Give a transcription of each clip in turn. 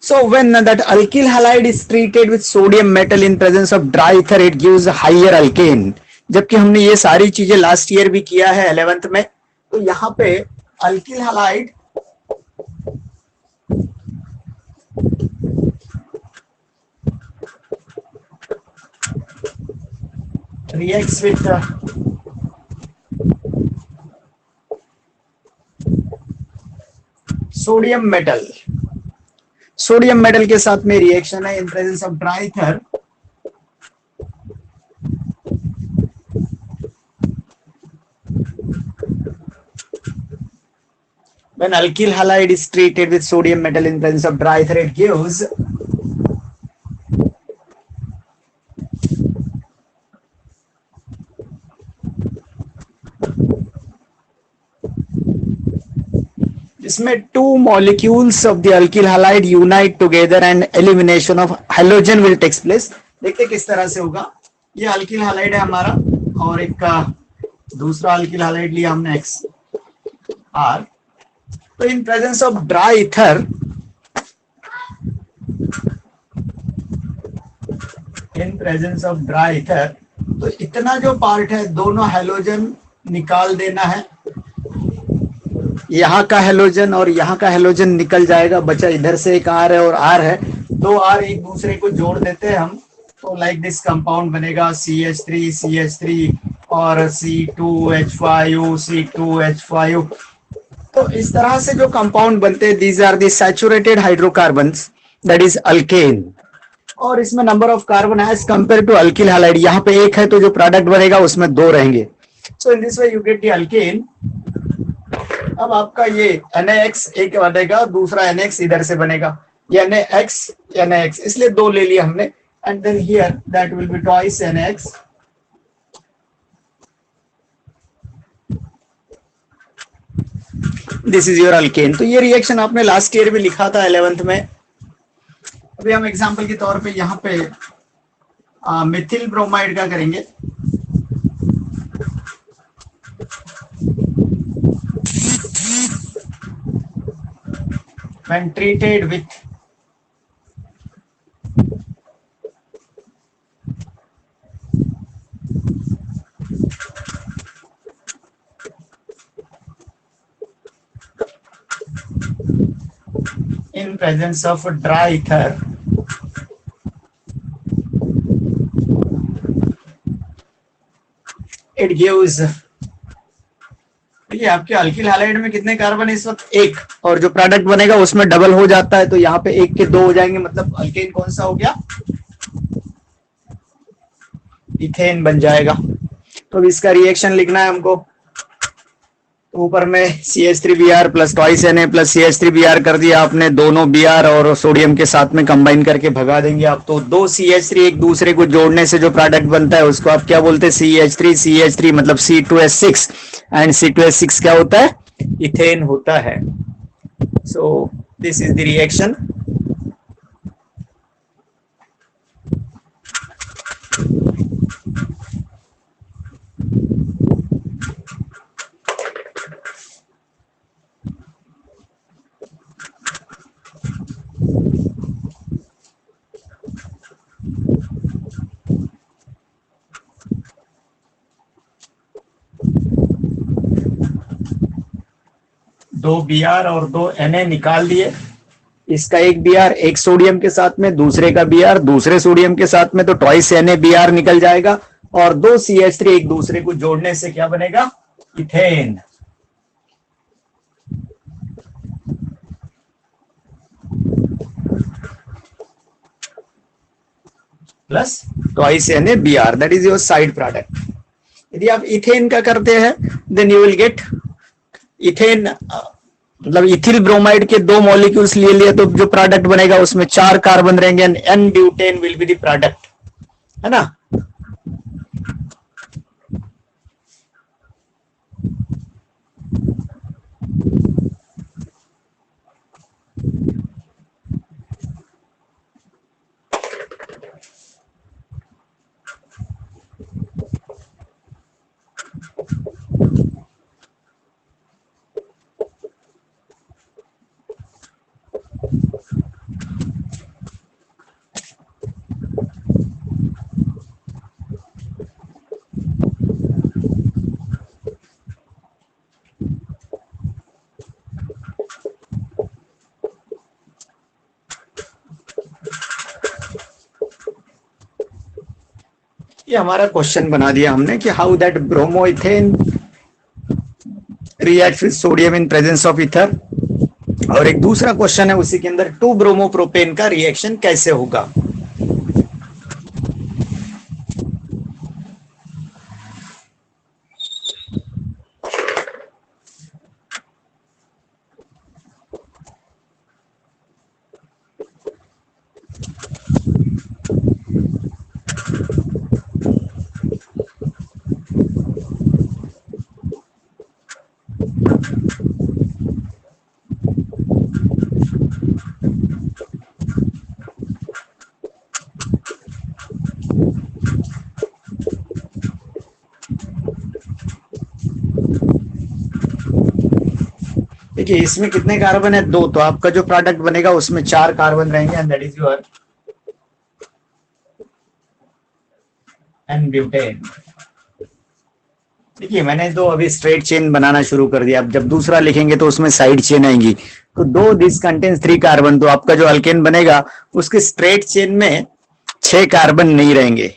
So when that alkyl halide is treated with sodium metal in presence of dry ether, it gives higher alkane. जबकि हमने ये सारी चीजें last year भी किया है 11th में, तो यहाँ पे alkyl halide reacts with sodium metal. Sodium metal के साथ में रिएक्शन है इन presence of dry ether. When alkyl halide is treated with sodium metal in presence of dry ether, it gives जिसमें two molecules of the alkyl halide unite together and elimination of hydrogen will takes place. देखते किस तरह से होगा. ये alkyl halide है हमारा और एक का दूसरा अल्किल हैलाइड लिया हमने एक्स आर. तो इन presence of dry ether, in presence of dry ether, तो इतना जो पार्ट है दोनों हैलोजन निकाल देना है. यहाँ का हेलोजन और यहाँ का हेलोजन निकल जाएगा, बचा इधर से एक आर है और आर है. दो आर एक दूसरे को जोड़ देते हैं हम, तो लाइक दिस कंपाउंड बनेगा CH3 CH3 और C2H5 C2H5. तो इस तरह से जो कंपाउंड बनते हैं, these are the saturated hydrocarbons, that is alkane. और इसमें number of carbon as compare to alkyl halide, यहाँ पे एक है तो जो प्रोडक्ट बनेगा उसमें दो रहेंगे. So in this way you get the alkane. अब आपका ये NaX एक बनेगा, दूसरा NX इधर से बनेगा, ये NaX, इसलिए दो ले लिया हमने. And then here that will be twice NaX. This is your alkane. तो ये रिएक्शन आपने लास्ट ईयर भी लिखा था 11th में. अभी हम एग्जांपल के तौर पे यहाँ पे मिथिल ब्रोमाइड का करेंगे. When treated with in presence of dry ether, it gives. ये आपके अल्किल हैलाइड में कितने कार्बन है इस वक्त? एक. और जो प्रोडक्ट बनेगा उसमें डबल हो जाता है, तो यहाँ पे एक के दो हो जाएंगे, मतलब अल्केन कौन सा हो गया? इथेन बन जाएगा. तो अब इसका रिएक्शन लिखना है हमको. तो ऊपर में CH3Br plus twice Na plus CH3Br कर दिया आपने. दोनों Br और सोडियम के साथ में कंबाइन करके भगा देंगे आप. तो दो CH3 एक दूसरे को जोड़ने से जो प्रोडक्ट बनता है उसको आप क्या बोलते हैं? CH3 मतलब C2H6. एंड C2H6 क्या होता है? इथेन होता है. सो दिस इज द रिएक्शन. दो Br और दो Na निकाल दिए. इसका एक Br एक सोडियम के साथ में, दूसरे का Br दूसरे सोडियम के साथ में, तो ट्वाइस NaBr निकल जाएगा. और दो CH3 एक दूसरे को जोड़ने से क्या बनेगा? Ethane. Plus twice NaBr, that is your side product. यदि आप इथेन का करते हैं then you will get ethane, मतलब इथिल ब्रोमाइड के दो मॉलिक्यूल्स ले लिए तो जो प्रोडक्ट बनेगा उसमें 4 कार्बन रहेंगे and N butane will be the product, है ना. ये हमारा क्वेश्चन बना दिया हमने कि how that bromoethane react with sodium in presence of ether, और एक दूसरा क्वेश्चन है उसी के अंदर 2 ब्रोमोप्रोपेन का रिएक्शन कैसे होगा। देखिए इसमें कितने कार्बन है, 2, तो आपका जो प्रोडक्ट बनेगा उसमें 4 कार्बन रहेंगे, and that is your n butane. देखिए मैंने तो अभी स्ट्रेट चेन बनाना शुरू कर दिया, अब जब दूसरा लिखेंगे तो उसमें साइड चेन आएंगी। तो 2 दिस कंटेन्स 3 कार्बन, तो आपका जो अल्केन बनेगा उसके स्ट्रेट चेन में 6 कार्बन नहीं रहेंगे।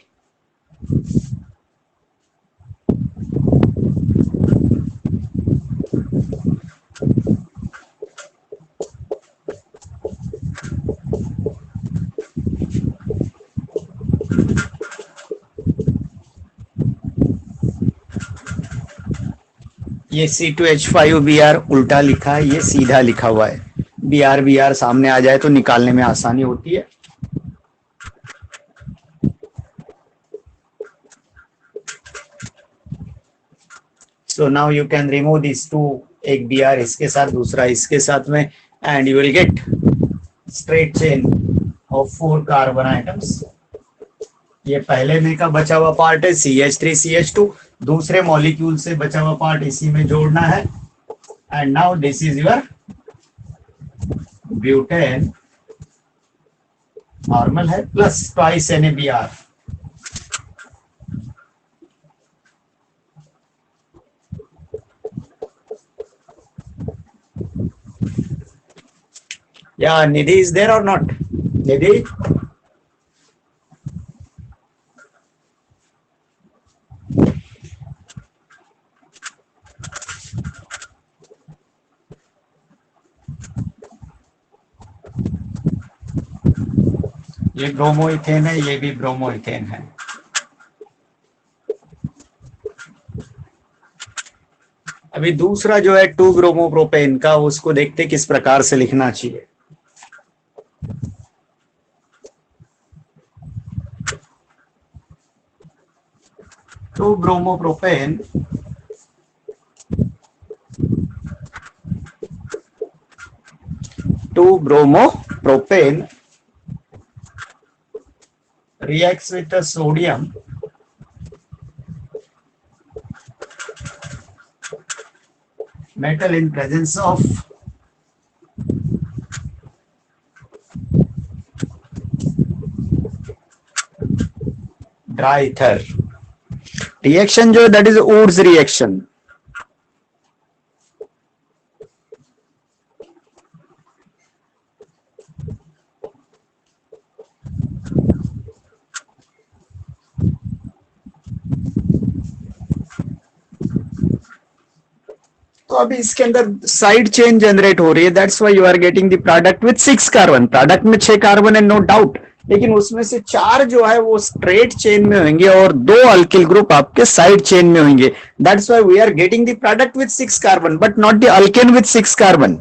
ये C2H5Br उल्टा लिखा है, ये सीधा लिखा हुआ है। Br सामने आ जाए तो निकालने में आसानी होती है। So now you can remove these two, एक Br इसके साथ, दूसरा इसके साथ में, and you will get straight chain of 4 carbon atoms. ये पहले में का बचा हुआ पार्ट है CH3CH2, दूसरे मॉलिक्यूल से बचा हुआ पार्ट इसी में जोड़ना है, and now this is your butane, normal है, plus twice NaBr। Yeah, Nidhi is there or not? Nidhi? ये ब्रोमोइथेन है, ये भी ब्रोमोइथेन है। अभी दूसरा जो है 2 ब्रोमोप्रोपेन का, उसको देखते किस प्रकार से लिखना चाहिए। तो bromopropane reacts with the sodium metal in presence of dry ether। Reaction जो है दैट इज वुड्स रिएक्शन। तो अभी इसके अंदर साइड चेन जनरेट हो रही है, that's why you are getting the product with 6 carbon. Product में 6 कार्बन है, नो डाउट, लेकिन उसमें से 4 जो है वो स्ट्रेट चेन में होंगे और 2 अल्किल ग्रुप आपके साइड चेन में होंगे। That's why we are getting the product with 6 carbon, but not the alkane with 6 carbon.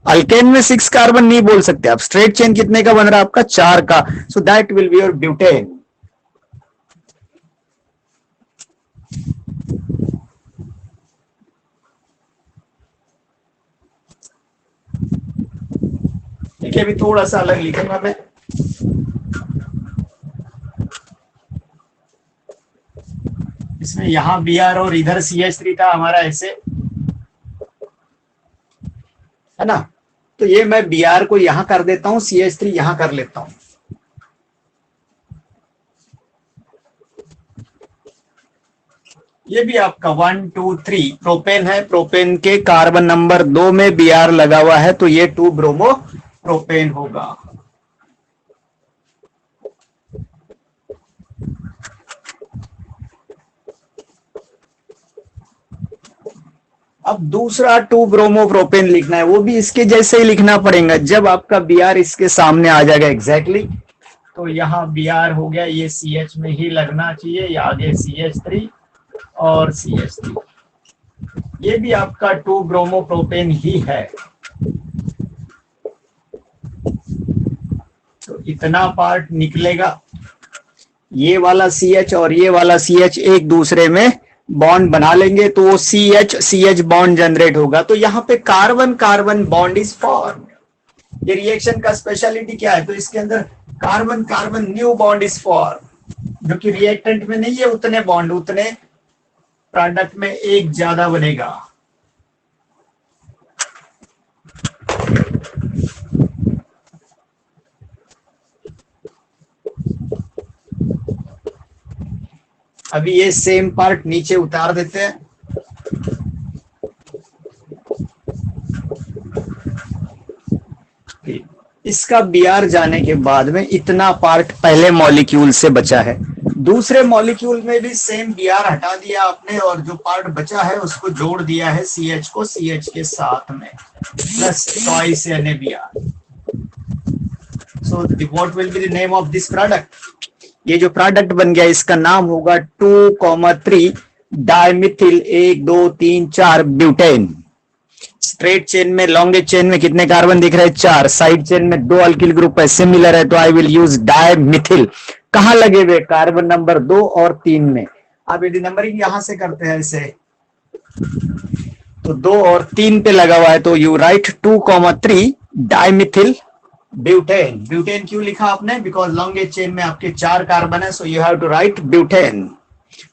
Alkane में 6 कार्बन नहीं बोल सकते आप। स्ट्रेट चेन कितने का बन रहा है आपका? 4 का। So that will be your butane. ठीक है, अभी थोड़ा सा अलग लिखूंगा मैं। इसमें यहां Br और इधर CH3 था हमारा, ऐसे है ना। तो ये मैं Br को यहां कर देता हूं, CH3 यहां कर लेता हूं। ये भी आपका 1 2 3 प्रोपेन है। प्रोपेन के कार्बन नंबर 2 में Br लगा हुआ है, तो ये 2 ब्रोमो प्रोपेन होगा। अब दूसरा 2 ब्रोमोप्रोपेन लिखना है, वो भी इसके जैसे ही लिखना पड़ेगा जब आपका बी आर इसके सामने आ जाएगा एग्जैक्टली। तो यहाँ बी आर हो गया, ये सी एच में ही लगना चाहिए, ये आगे सी एच थ्री और सी एच थ्री, ये भी आपका 2 ब्रोमोप्रोपेन ही है। तो इतना पार्ट निकलेगा, ये वाला सी एच और ये वाला सी एच एक दूसरे में बॉन्ड बना लेंगे तो वो सी एच बॉन्ड जनरेट होगा। तो यहाँ पे carbon carbon bond is form. ये रिएक्शन का स्पेशलिटी क्या है, तो इसके अंदर carbon carbon new bond is form, जो कि रिएक्टेंट में नहीं है उतने बॉन्ड, उतने प्रोडक्ट में एक ज्यादा बनेगा। अभी ये सेम पार्ट नीचे उतार देते हैं। इसका बीआर जाने के बाद में इतना पार्ट पहले मॉलिक्यूल से बचा है, दूसरे मॉलिक्यूल में भी सेम बीआर हटा दिया आपने और जो पार्ट बचा है उसको जोड़ दिया है सीएच को सीएच के साथ में plus twice NaBr। So what will be the name of this product? ये जो प्रोडक्ट बन गया इसका नाम होगा 2,3 डाइमिथिल 1 2 3 4 ब्यूटेन। स्ट्रेट चेन में, लॉन्गेस्ट चेन में कितने कार्बन दिख रहे हैं? 4। साइड चेन में 2 अल्किल ग्रुप है, सिमिलर है, तो आई विल यूज डाइमिथिल। कहां लगे हुए? कार्बन नंबर 2 और 3 में। अब यदि नंबरिंग यहां से करते हैं ऐसे, तो 2 और 3 पे लगा हुआ है, तो यू राइट 2,3 डाइमिथिल ब्यूटेन। ब्यूटेन क्यों लिखा आपने? बिकॉज लॉन्गेस्ट चेन में आपके 4 कार्बन है, so you have to write butane.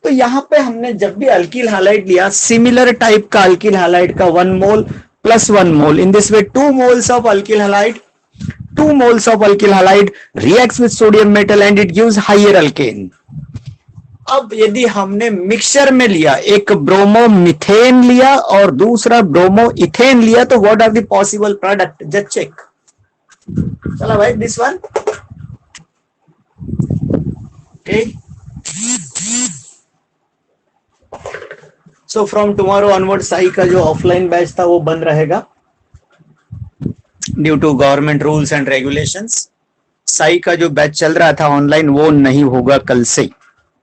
तो यहाँ पे हमने जब भी अल्किल हैलाइड लिया, सिमिलर टाइप का अल्किल हैलाइड का 1 mole plus 1 mole, in this way 2 moles of alkyl halide, 2 moles of alkyl halide reacts with sodium metal and it gives higher alkane। अब यदि हमने मिक्सचर में लिया, एक ब्रोमोमिथेन लिया और दूसरा ब्रोमोइथेन लिया, तो what are the possible product? Just check. चला भाई, this one okay. So from tomorrow onward साई का जो ऑफलाइन बैच था वो बंद रहेगा due to government rules and regulations. साई का जो बैच चल रहा था ऑनलाइन वो नहीं होगा कल से,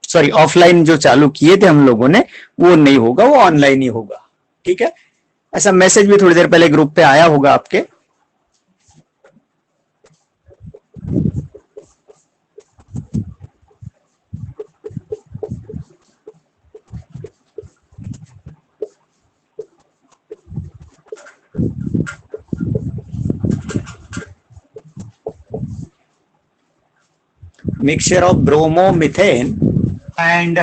सॉरी ऑफलाइन जो चालू किए थे हम लोगों ने वो नहीं होगा, वो ऑनलाइन ही होगा। ठीक है, ऐसा मैसेज भी थोड़ी देर पहले ग्रुप पे आया होगा आपके। Mixture of bromomethane and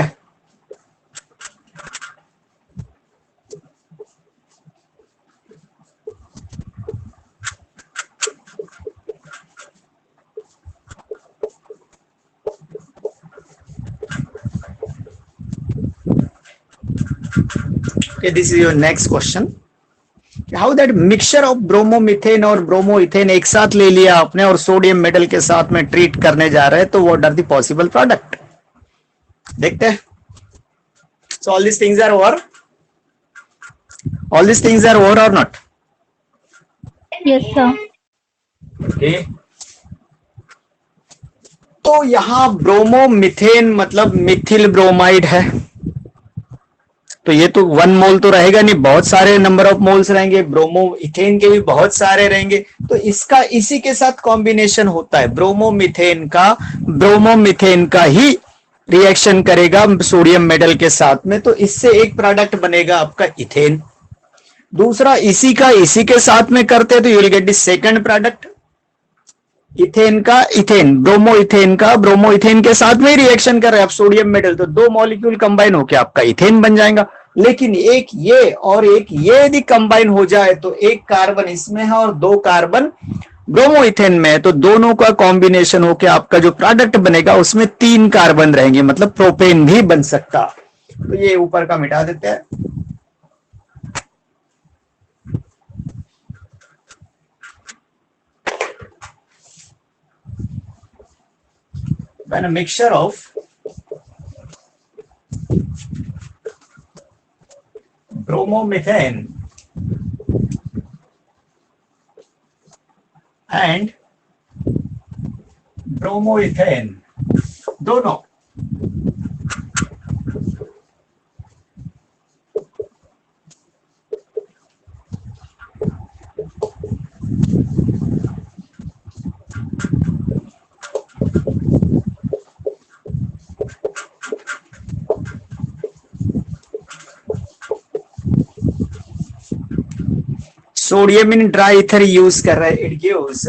okay, this is your next question। How that mixture of bromomethane और ब्रोमोइथेन एक साथ ले लिया आपने और सोडियम मेटल के साथ में ट्रीट करने जा रहे हैं, तो what are the possible product? देखते हैं। So all this things are over, all this things are over और नॉट? Yes sir. ओके, तो यहां ब्रोमोमिथेन मतलब मिथिल ब्रोमाइड है, तो ये तो 1 मोल तो रहेगा नहीं, बहुत सारे नंबर ऑफ मोल्स रहेंगे, ब्रोमो इथेन के भी बहुत सारे रहेंगे, तो इसका इसी के साथ कॉम्बिनेशन होता है। ब्रोमोमिथेन का ही रिएक्शन करेगा सोडियम मेटल के साथ में, तो इससे एक प्रोडक्ट बनेगा आपका इथेन। दूसरा इसी के साथ में करते तो you will get the second product, ethane का इथेन, ब्रोमोइथेन के साथ में रिएक्शन कर रहे हैं आप सोडियम मेटल, तो 2 मॉलिक्यूल कंबाइन होकर आपका इथेन बन जाएगा। लेकिन एक ये और एक ये यदि कंबाइन हो जाए तो एक कार्बन इसमें है और 2 कार्बन ब्रोमोइथेन में है, तो दोनों का कॉम्बिनेशन होकर आपका जो प्रोडक्ट बनेगा उसमें 3 कार्बन रहेंगे, मतलब प्रोपेन भी बन सकता। तो ये ऊपर का मिटा देते हैं। When a mixture of bromomethane and bromoethane, दोनों सोडियम इन ड्राई ईथर यूज कर रहे हैं, it gives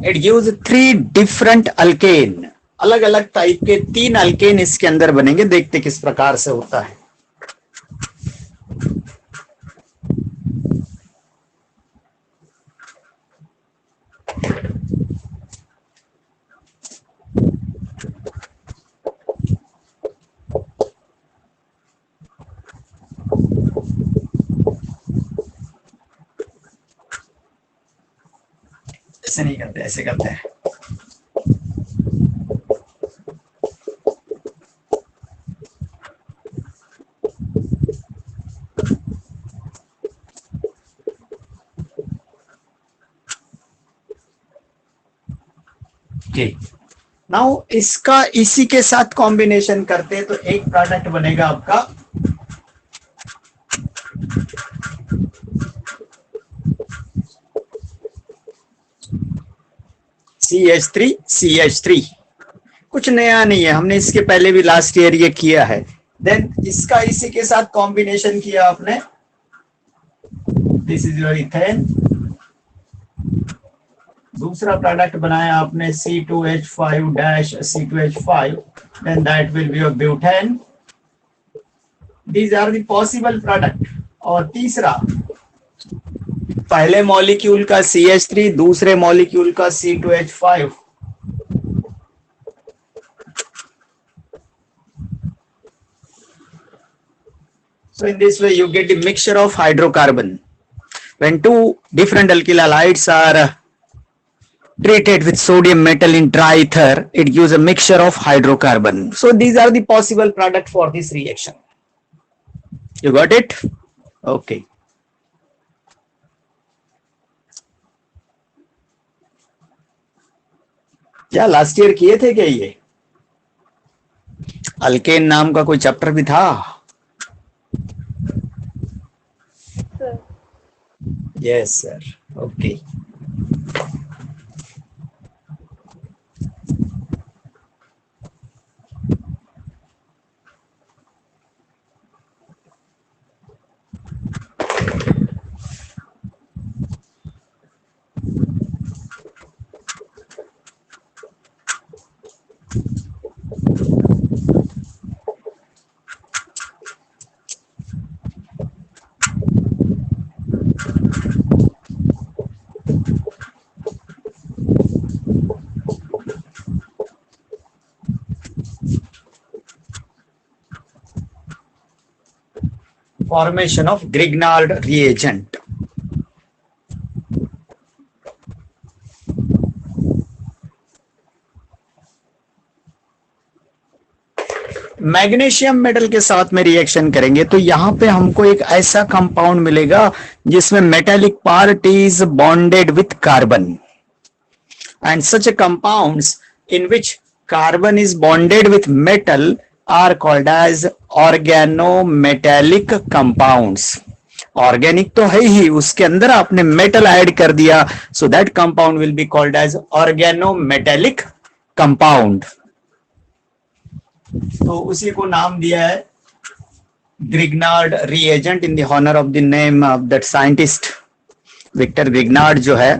it gives 3 different alkane, अलग अलग टाइप के 3 अल्केन इसके अंदर बनेंगे। देखते किस प्रकार से होता है। ऐसे नहीं करते, ऐसे करते हैं। ठीक, नाउ इसका इसी के साथ कॉम्बिनेशन करते हैं तो एक प्रोडक्ट बनेगा आपका CH3CH3। कुछ नया नहीं है, हमने इसके पहले भी लास्ट ईयर ये किया है। देन इसका इसी के साथ कॉम्बिनेशन किया आपने, दिस इज योर इथेन। दूसरा प्रोडक्ट बनाया आपने C2H5-C2H5, then that will be your butane. These are the possible product। और तीसरा, पहले मॉलिक्यूल का CH3, दूसरे मॉलिक्यूल का C2H5। So in this way you get the mixture of hydrocarbon. When two different alkyl halides are treated with sodium metal in dry ether, it gives a mixture of hydrocarbon. So these are the possible product for this reaction. You got it? Okay. क्या last year किए थे क्या ये? Alkane नाम का कोई chapter भी था? Yes sir, okay. Formation of Grignard reagent. Magnesium metal के साथ में रिएक्शन करेंगे तो यहां पे हमको एक ऐसा कंपाउंड मिलेगा जिसमें metallic part is bonded with carbon, and such compounds in which carbon is bonded with metal are called as organometallic compounds। Organic तो है ही, उसके अंदर आपने मेटल ऐड कर दिया, so that compound will be called as organometallic compound. तो उसी को नाम दिया है Grignard reagent in the honour of the name of that scientist Victor Grignard. जो है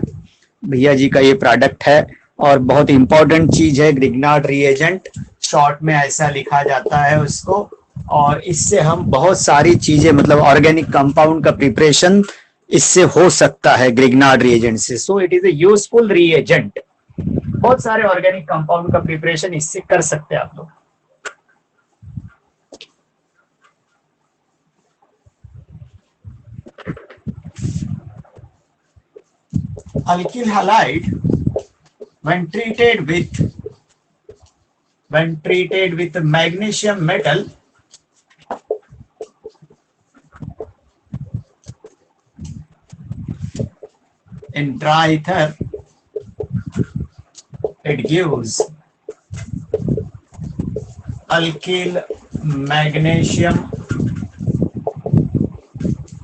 भैया जी का ये प्रोडक्ट है और बहुत इंपॉर्टेंट चीज है ग्रिग्नार्ड रिएजेंट। शॉर्ट में ऐसा लिखा जाता है उसको, और इससे हम बहुत सारी चीजें मतलब ऑर्गेनिक कंपाउंड का प्रिपरेशन इससे हो सकता है ग्रिग्नार्ड रिएजेंट से। So it is a useful reagent. बहुत सारे ऑर्गेनिक कंपाउंड का प्रिपरेशन इससे कर सकते हैं आप लोग। Alkyl halide when treated with magnesium metal, in dry ether, it gives alkyl magnesium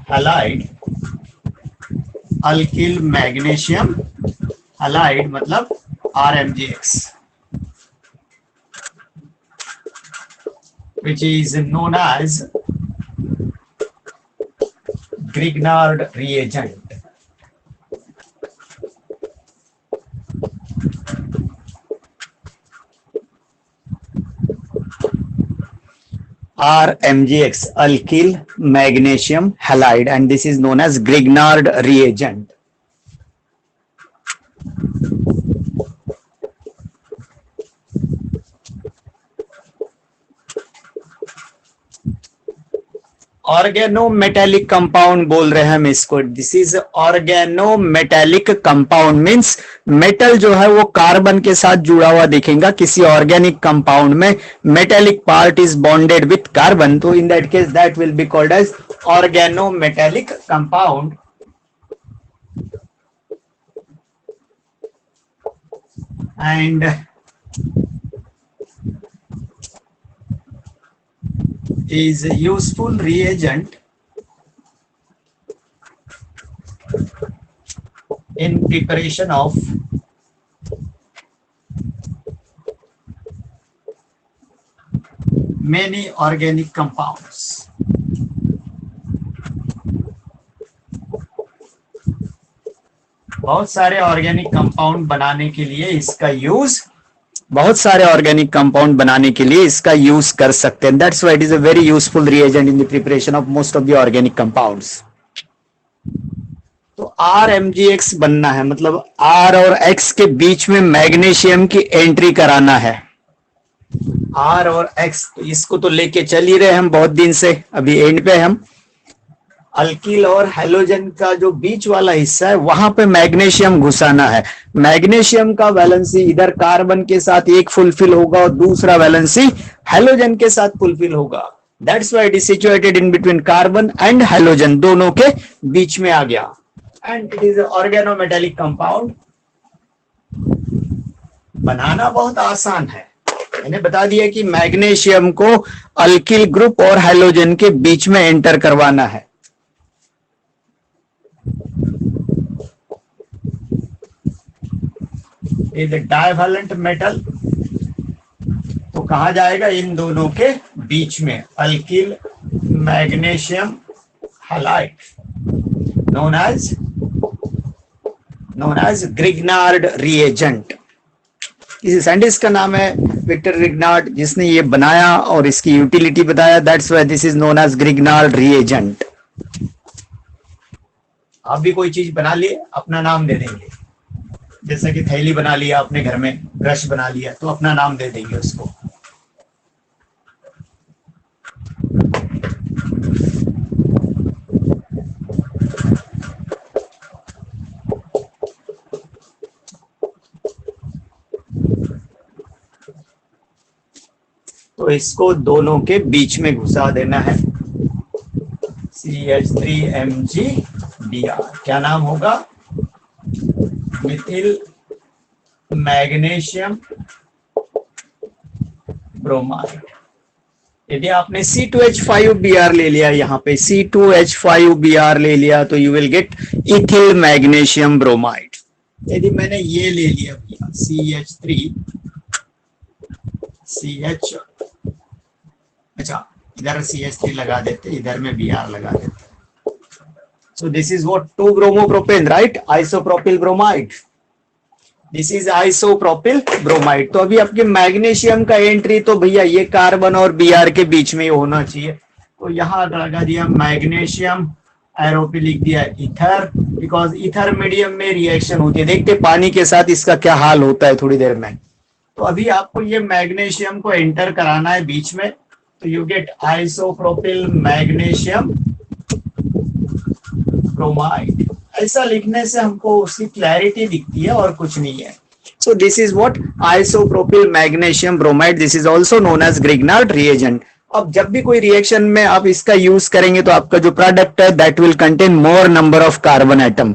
halide. alkyl magnesium halide मतलब RMGX, which is known as Grignard reagent. RMGX, alkyl magnesium halide, and this is known as Grignard reagent. Organometallic compound बोल रहे हैं हम इसको. This is organometallic compound, means metal जो है वो carbon के साथ जुड़ा हुआ दिखेगा किसी ऑर्गेनिक कंपाउंड में. Metallic part is bonded with carbon, तो in that case that will be called as organometallic compound. And is a useful reagent in preparation of many organic compounds. बहुत सारे ऑर्गेनिक कंपाउंड बनाने के लिए इसका use, बहुत सारे ऑर्गेनिक कंपाउंड बनाने के लिए इसका यूज कर सकते हैं. That's why it is a very useful reagent in the preparation of most of the organic compounds. तो RMGX बनना है मतलब R और X के बीच में मैग्नीशियम की एंट्री कराना है. R और X, इसको तो लेके चल ही रहे हम बहुत दिन से, अभी एंड पे हम अल्किल और हैलोजन का जो बीच वाला हिस्सा है वहां पे मैग्नीशियम घुसाना है. मैग्नीशियम का वैलेंसी इधर कार्बन के साथ एक फुलफिल होगा और दूसरा वैलेंसी हैलोजन के साथ फुलफिल होगा. That's why it is situated in between carbon and halogen, दोनों के बीच में आ गया. And it is organometallic compound. बनाना बहुत आसान है. मैंने बता दिया कि मैग्नीशियम को अल्किल ग्रुप और हैलोजन के बीच में एंटर करवाना है. इज डाइवैलेंट मेटल, तो कहा जाएगा इन दोनों के बीच में. Alkyl magnesium halide known as Grignard reagent. इस साइंटिस्ट का नाम है विक्टर ग्रिग्नार्ड, जिसने ये बनाया और इसकी यूटिलिटी बताया. That's why this is known as Grignard reagent. आप भी कोई चीज बना लिए अपना नाम दे देंगे, जैसा कि थैली बना लिया अपने घर में, ब्रश बना लिया, तो अपना नाम दे देंगे उसको. तो इसको दोनों के बीच में घुसा देना है. CH3MgBr, क्या नाम होगा? Mithil magnesium bromide. यदि आपने C2H5Br ले लिया, यहाँ पे C2H5Br ले लिया, तो you will gate ethyl magnesium bromide. यदि मैंने ये ले लिया CH3CH, अच्छा इधर CH3 लगा देते, इधर में Br लगा देते. So this is what 2-bromopropane, right? Isopropyl bromide. This is isopropyl bromide. तो अभी आपके मैग्नीशियम का एंट्री तो भैया ये कार्बन और Br के बीच में ही होना चाहिए. तो यहाँ लगा दिया मैग्नीशियम, एरो पे लिख दिया ईथर, बिकॉज ईथर मीडियम में रिएक्शन होती है. देखते पानी के साथ इसका क्या हाल होता है थोड़ी देर में. तो अभी आपको ये मैग्नीशियम को एंटर कराना है बीच में, तो you get isopropyl magnesium bromide. ऐसा लिखने से हमको उसकी क्लैरिटी दिखती है और कुछ नहीं है. So this is what isopropyl magnesium bromide. This is also known as Grignard reagent. अब जब भी कोई रिएक्शन में आप इसका यूज करेंगे तो आपका जो प्रोडक्ट है that will contain more number of carbon atom.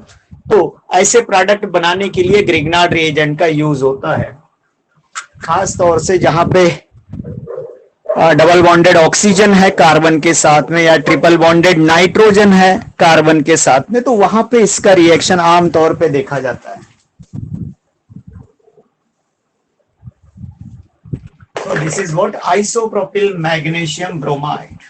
तो ऐसे प्रोडक्ट बनाने के लिए ग्रिग्नार्ड रिएजेंट का यूज होता है, खास तौर से जहां पे डबल बॉन्डेड ऑक्सीजन है कार्बन के साथ में या ट्रिपल बॉन्डेड नाइट्रोजन है कार्बन के साथ में, तो वहां पे इसका रिएक्शन आमतौर पे देखा जाता है. So this is what isopropyl magnesium bromide.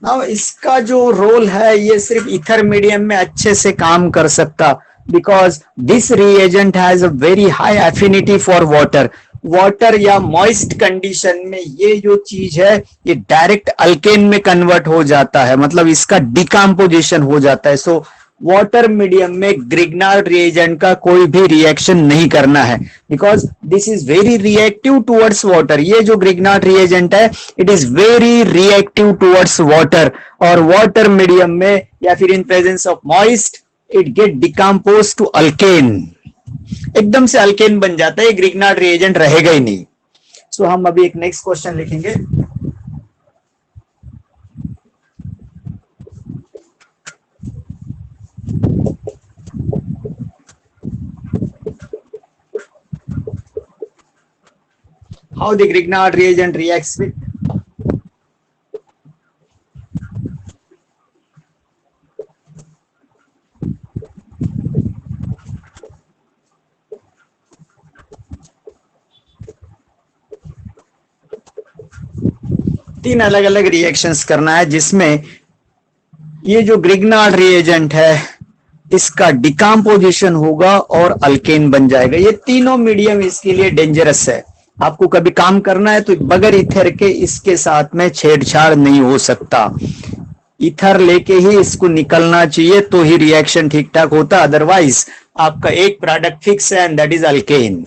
Now इसका जो रोल है ये सिर्फ ईथर मीडियम में अच्छे से काम कर सकता, because this reagent has a very high affinity for water. Water या मॉइस्ट कंडीशन में ये जो चीज है ये डायरेक्ट अल्केन में कन्वर्ट हो जाता है, मतलब इसका डिकम्पोजिशन हो जाता है. सो वाटर मीडियम में ग्रिग्नार्ड रिएजेंट का कोई भी रिएक्शन नहीं करना है, because this is very reactive towards water. ये जो ग्रिग्नार्ड रिएजेंट है it is very reactive towards water, और वाटर मीडियम में या फिर in presence of moist it get decompose to alkane. एकदम से अल्केन बन जाता है, ग्रिग्नार्ड रिएजेंट रहेगा ही नहीं. सो हम अभी एक नेक्स्ट क्वेश्चन लिखेंगे. How the Grignard reagent reacts with तीन अलग अलग रिएक्शंस करना है, जिसमें ये जो ग्रिग्नार्ड रिएजेंट है इसका डिकम्पोजिशन होगा और अल्केन बन जाएगा. ये तीनों मीडियम इसके लिए डेंजरस है. आपको कभी काम करना है तो बगैर ईथर के इसके साथ में छेड़छाड़ नहीं हो सकता. ईथर लेके ही इसको निकलना चाहिए तो ही रिएक्शन ठीक ठाक होता, अदरवाइज आपका एक प्रोडक्ट फिक्स है and that is alkane.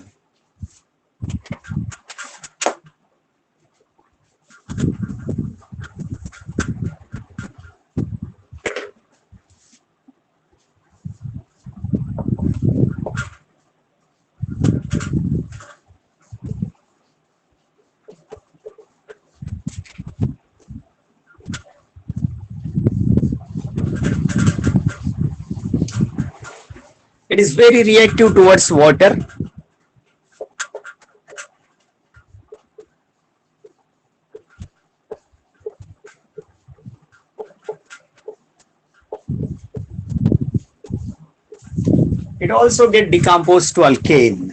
It is very reactive towards water. It also get decomposed to alkane.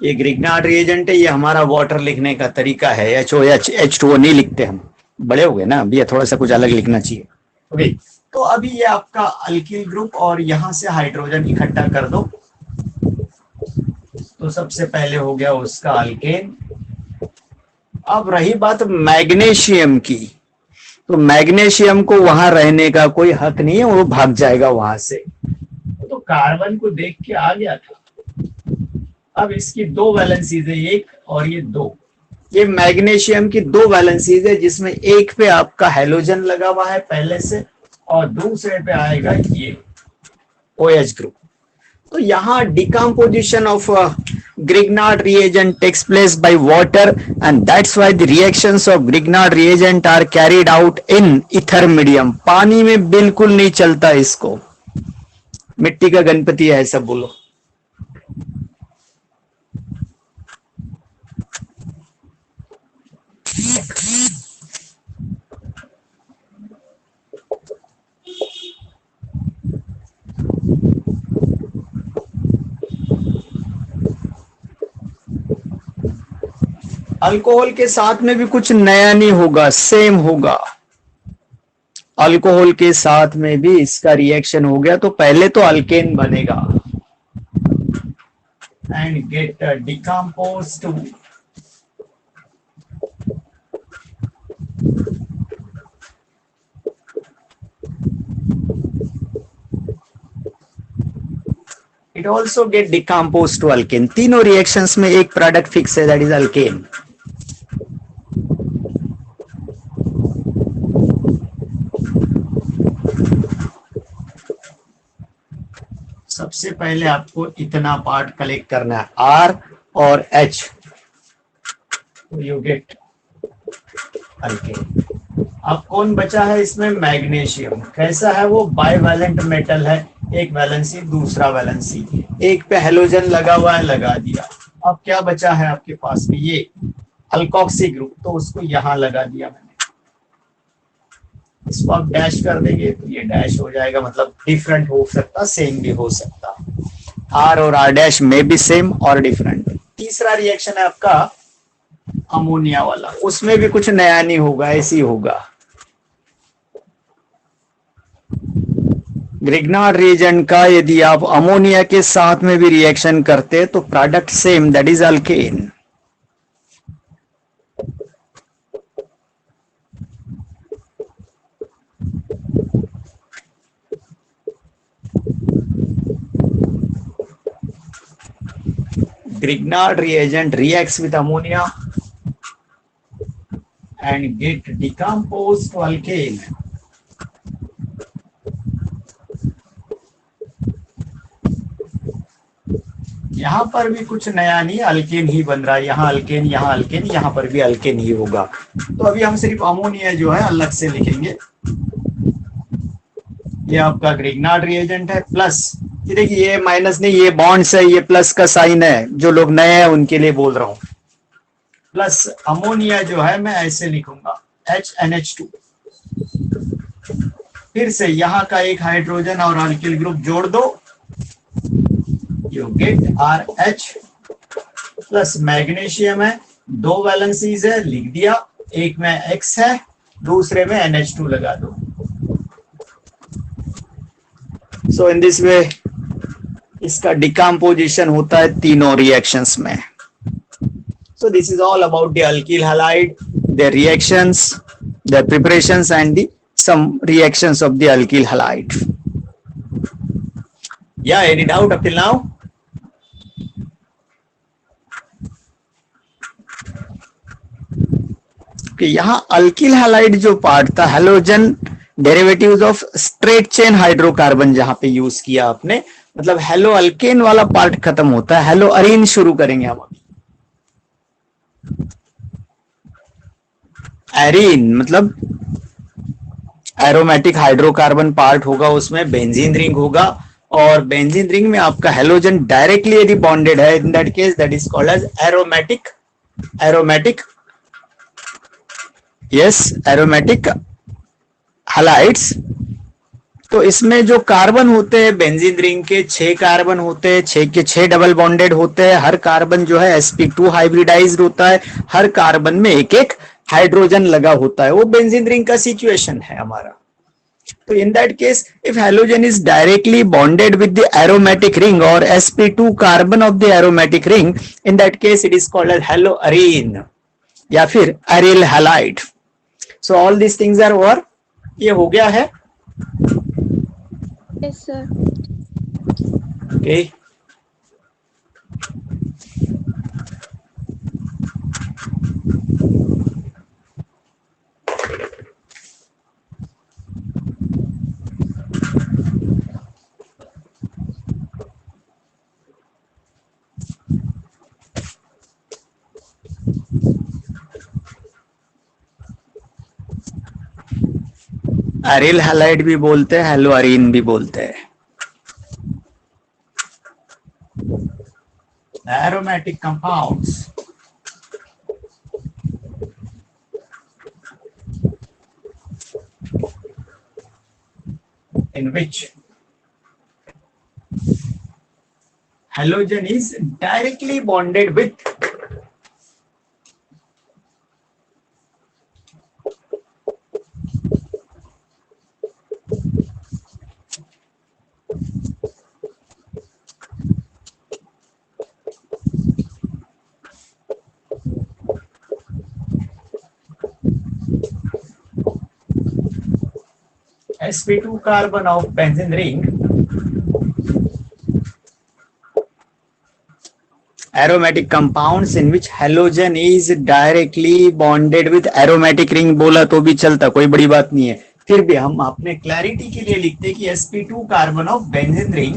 ये ग्रिग्नार्ड रिएजेंट है, ये हमारा वाटर लिखने का तरीका है. H2O नहीं लिखते हम, बड़े हो गए ना, अभी थोड़ा सा कुछ अलग लिखना चाहिए. ओके, तो अभी ये आपका अल्किल ग्रुप और यहां से हाइड्रोजन इकट्ठा कर दो. तो सबसे पहले हो गया उसका अल्केन. अब रही बात मैग्नीशियम की, तो मैग्नीशियम को वहां रहने का कोई हक नहीं है, वो भाग जाएगा वहां से. तो कार्बन को देख के आ गया था. अब इसकी दो वैलेंसीज है, एक और ये दो. ये मैग्नीशियम की दो वैलेंसीज है, जिसमें एक पे आपका हैलोजन लगा हुआ है पहले से और दूसरे पे आएगा ये OH ग्रुप. तो यहाँ decomposition of Grignard reagent takes place by water, and that's why the reactions of Grignard reagent are carried out in ether medium. पानी में बिल्कुल नहीं चलता इसको. मिट्टी का गणपति है ऐसा बोलो. अल्कोहल के साथ में भी कुछ नया नहीं होगा, सेम होगा. अल्कोहल के साथ में भी इसका रिएक्शन हो गया तो पहले तो अल्केन बनेगा. and get decomposed to it also get decomposed to alkane. तीनों reactions में एक product fix है, that is alkane. सबसे पहले आपको इतना पार्ट कलेक्ट करना है R और H, यू गेट अल्केन. अब कौन बचा है इसमें? मैग्नीशियम. कैसा है वो? बाइवैलेंट मेटल है, एक वैलेंसी दूसरा वैलेंसी, एक पे हेलोजन लगा हुआ है, लगा दिया. अब क्या बचा है आपके पास में? ये अल्कोक्सी ग्रुप, तो उसको यहां लगा दिया मैंने. इसको आप डैश कर देंगे तो ये डैश हो जाएगा, मतलब डिफरेंट हो सकता, सेम भी हो सकता. आर और आर डैश में भी सेम और डिफरेंट. तीसरा रिएक्शन है आपका अमोनिया वाला, उसमें भी कुछ नया नहीं होगा, ऐसे ही होगा. ग्रिग्नार्ड रिएजेंट का यदि आप अमोनिया के साथ में भी रिएक्शन करते तो product same, that is alkane. Grignard reagent reacts with ammonia and get decomposed to alkane. यहां पर भी कुछ नया नहीं, अल्केन ही बन रहा है. यहाँ अल्केन, यहाँ अल्केन, यहाँ पर भी अल्केन ही होगा. तो अभी हम सिर्फ अमोनिया जो है अलग से लिखेंगे. ये आपका ग्रिग्नार्ड रिएजेंट है, प्लस ये देखिए, ये माइनस नहीं, ये बॉन्ड्स है, ये प्लस का साइन है. जो लोग नए हैं उनके लिए बोल रहा हूं. प्लस अमोनिया जो है मैं ऐसे लिखूंगा HNH2. फिर से यहाँ का एक हाइड्रोजन और अल्किल ग्रुप जोड़ दो, you get RH. Plus magnesium है, दो वैलेंसीज है, लिख दिया. एक में X है, दूसरे में NH2 लगा दो. सो इन दिस वे इसका डिकम्पोजिशन होता है तीनों रिएक्शंस में. So this is all about the alkyl halide, their reactions, their preparations, and some reactions of the alkyl halide. Yeah, any doubt up till now? Okay, यहाँ alkyl halide जो part था, halogen derivatives of straight chain hydrocarbon, जहां पे use किया आपने, मतलब hello alkane वाला part खत्म होता है, हेलो अरीन शुरू करेंगे हम अभी. एरीन मतलब एरोमेटिक हाइड्रोकार्बन पार्ट होगा, उसमें बेंजीन रिंग होगा, और बेंजीन रिंग में आपका हेलोजन डायरेक्टली यदि बॉन्डेड है, in that case that is called as aromatic aromatic halides. तो इसमें जो कार्बन होते हैं बेंजीन रिंग के 6 कार्बन होते हैं, 6 के 6 डबल बॉन्डेड होते हैं. हर कार्बन जो है sp2 हाइब्रिडाइज्ड होता है, हर कार्बन में एक एक हाइड्रोजन लगा होता है. वो बेंजीन रिंग का सिचुएशन है हमारा. तो in that case if halogen is directly bonded with the aromatic ring और sp2 carbon of the aromatic ring, in that case it is called as halo arene या फिर aryl halide. So all this things are over. ये हो गया है. Yes, sir. Okay. Aryl halide भी बोलते हैं, हेलो अरीन भी बोलते हैं. Aromatic compounds in which halogen is directly bonded with sp2 carbon of benzene ring, aromatic compounds in which halogen is directly bonded with aromatic ring बोला तो भी चलता, कोई बड़ी बात नहीं है। फिर भी हम अपने क्लैरिटी के लिए लिखते कि sp2 carbon of benzene ring,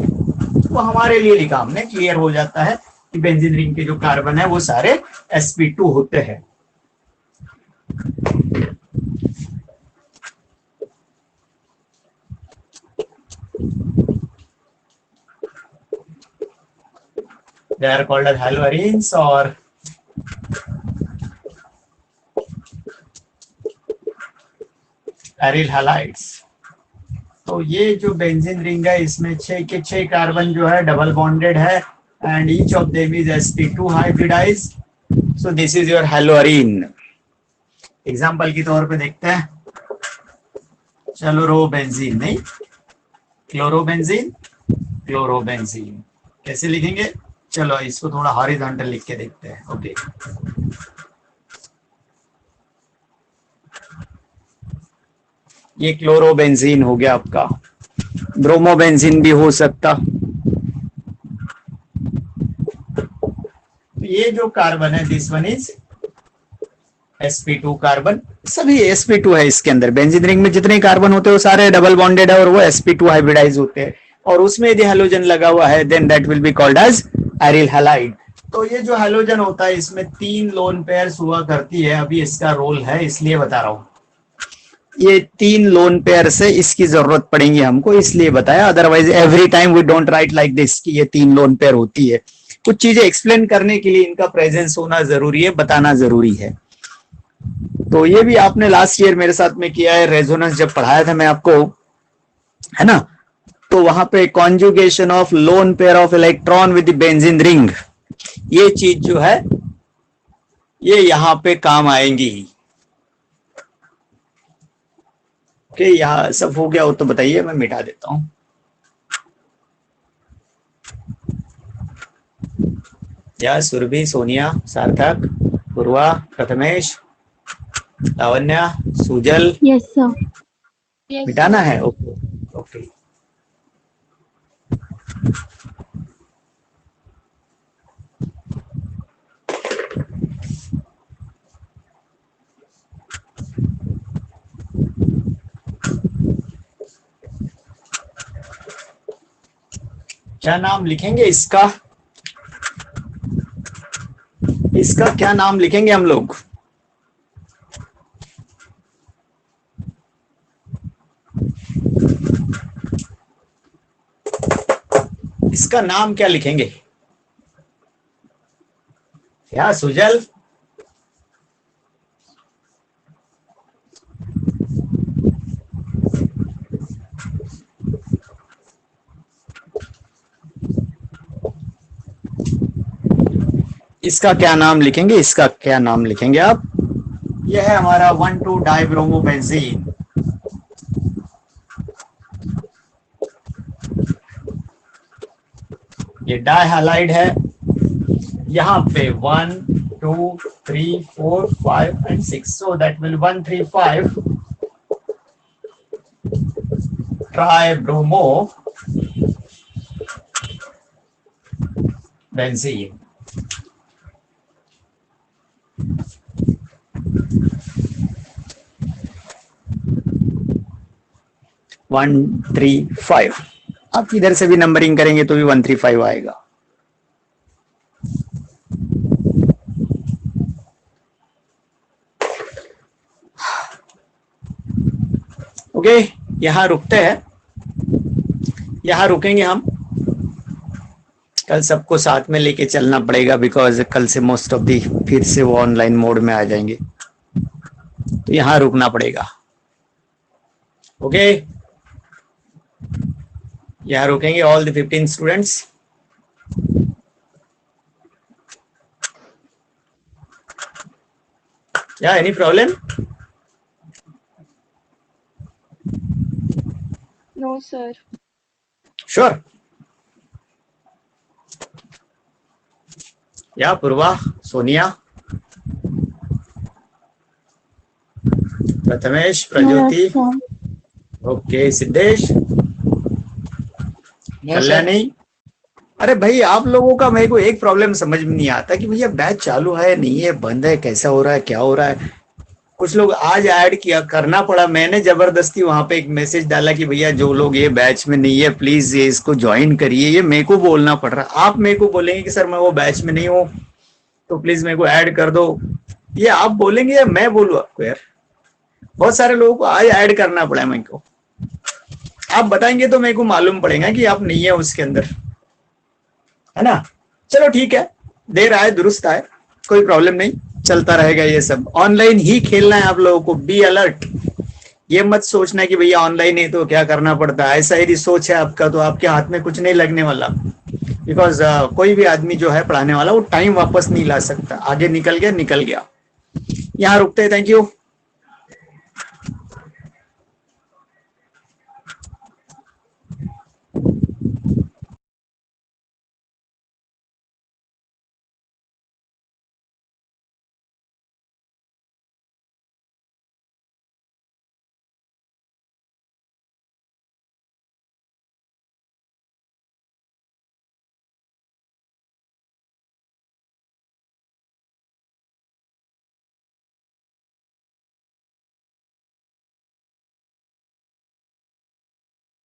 वो हमारे लिए लिखा हमने, क्लियर हो जाता है कि बेंजीन रिंग के जो कार्बन है वो सारे sp2 होते हैं। They are called as haloarenes or aryl halides। तो ये जो बेंजीन रिंग है इसमें 6 के 6 कार्बन जो है डबल बॉन्डेड है and each of them is sp2 hybridised. So this is your haloarene. Example के तौर पे देखते हैं, क्लोरोबेंजीन नहीं, क्लोरोबेंजीन, क्लोरोबेंजीन कैसे लिखेंगे? चलो इसको थोड़ा हॉरिजॉन्टल लिख के देखते हैं। ओके, ये क्लोरोबेंजीन हो गया आपका, ब्रोमोबेंजीन भी हो सकता। तो ये जो कार्बन है this one is sp2 carbon, सभी sp2 है इसके अंदर। बेंजीन रिंग में जितने कार्बन होते हैं वो सारे डबल बॉन्डेड है और वो sp2 हाइब्रिडाइज होते हैं, और उसमें यदि हैलोजन लगा हुआ है then that will be called as aryl halide. तो ये जो हैलोजन होता है इसमें 3 लोन पेयर्स हुआ करती है, अभी इसका रोल है इसलिए बता रहा हूं। ये 3 लोन पेयर से इसकी जरूरत पड़ेगी हमको, इसलिए बताया, otherwise every time we don't write like this कि ये 3 लोन पेयर होती है। कुछ चीजें एक्सप्लेन करने के लिए इनका प्रेजेंस होना जरूरी है, बताना जरूरी है। तो ये भी आपने लास्ट ईयर मेरे साथ में किया है, रेजोनेंस जब पढ़ाया था मैं आपको, है ना, तो वहां पे conjugation of lone pair of electron with the benzene ring, ये चीज जो है ये यहां पे काम आएंगी। ओके, यहां सब हो गया हो तो बताइए, मैं मिटा देता हूं। या सुरभि, सोनिया, सार्थक, पूर्वा, प्रथमेश, लावण्या, सुजल, Yes, sir. मिटाना है? Okay okay. क्या नाम लिखेंगे इसका? इसका क्या नाम लिखेंगे हम लोग? इसका नाम क्या लिखेंगे? क्या सुजल? इसका क्या नाम लिखेंगे? इसका क्या नाम लिखेंगे आप? यह है हमारा 1,2 डाइब्रोमोबेंजीन। ये डाई हैलाइड है, यहाँ पे 1 2 3 4 5 and 6, so that will 135 tribromo benzene. One three five, आप इधर से भी नंबरिंग करेंगे तो भी 135 आएगा। ओके, यहां रुकते हैं, यहां रुकेंगे हम। कल सबको साथ में लेके चलना पड़ेगा बिकॉज कल से मोस्ट ऑफ दी फिर से वो ऑनलाइन मोड में आ जाएंगे, तो यहां रुकना पड़ेगा। ओके, यहां रुकेंगे all the 15 students. Yeah any problem? No, sir. Sure? Yeah Purva, Sonia, Prathamesh, Prajyoti, Yes, sir. Okay Siddhesh, Kalyani. अरे भाई आप लोगों का मेरे को एक प्रॉब्लम समझ में नहीं आता कि भैया बैच चालू है नहीं है, बंद है, कैसा हो रहा है, क्या हो रहा है। कुछ लोग आज ऐड किया, करना पड़ा, मैंने जबरदस्ती वहां पे एक मैसेज डाला कि भैया जो लोग ये बैच में नहीं है प्लीज ये इसको ज्वाइन करिए, ये मेरे को बोलना पड़ रहा है। आप मेरे को बोलेंगे कि सर मैं वो बैच में नहीं हूँ तो प्लीज मेरे को ऐड कर दो, ये आप बोलेंगे या मैं बोलूँ आपको यार। बहुत सारे लोगों को आज ऐड करना पड़ा मेरे को, आप बताएंगे तो मेरे को मालूम पड़ेगा कि आप नहीं है उसके अंदर, है ना। चलो ठीक है, देर आए दुरुस्त आए, कोई प्रॉब्लम नहीं, चलता रहेगा ये सब। ऑनलाइन ही खेलना है आप लोगों को, बी अलर्ट। ये मत सोचना कि भैया ऑनलाइन है तो क्या करना पड़ता है, ऐसा यदि सोच है आपका तो आपके हाथ में कुछ नहीं लगने वाला। बिकॉज कोई भी आदमी जो है पढ़ाने वाला वो टाइम वापस नहीं ला सकता, आगे निकल गया निकल गया। यहाँ रुकते हैं, थैंक यू।